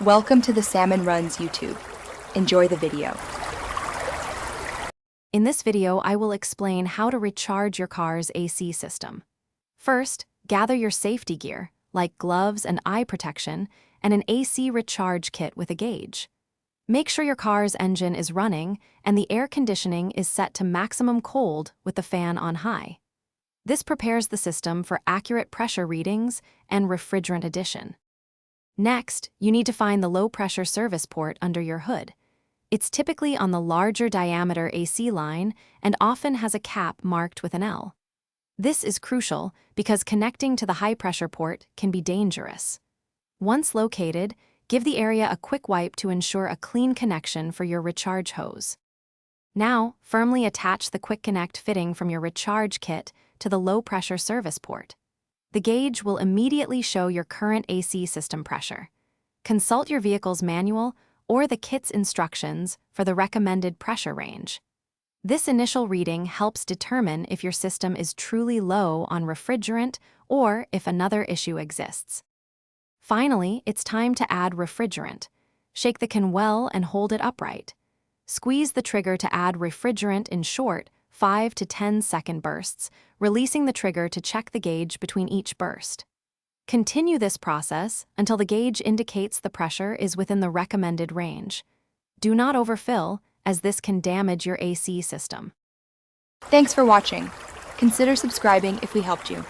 Welcome to the Salmon Runs YouTube. Enjoy the video. In this video, I will explain how to recharge your car's AC system. First, gather your safety gear, like gloves and eye protection, and an AC recharge kit with a gauge. Make sure your car's engine is running and the air conditioning is set to maximum cold with the fan on high. This prepares the system for accurate pressure readings and refrigerant addition. Next, you need to find the low-pressure service port under your hood. It's typically on the larger diameter AC line and often has a cap marked with an L. This is crucial because connecting to the high-pressure port can be dangerous. Once located, give the area a quick wipe to ensure a clean connection for your recharge hose. Now, firmly attach the quick connect fitting from your recharge kit to the low-pressure service port. The gauge will immediately show your current AC system pressure. Consult your vehicle's manual or the kit's instructions for the recommended pressure range. This initial reading helps determine if your system is truly low on refrigerant or if another issue exists. Finally, it's time to add refrigerant. Shake the can well and hold it upright. Squeeze the trigger to add refrigerant in short, 5 to 10 second bursts, releasing the trigger to check the gauge between each burst. Continue this process until the gauge indicates the pressure is within the recommended range. Do not overfill, as this can damage your AC system. Thanks for watching. Consider subscribing if we helped you.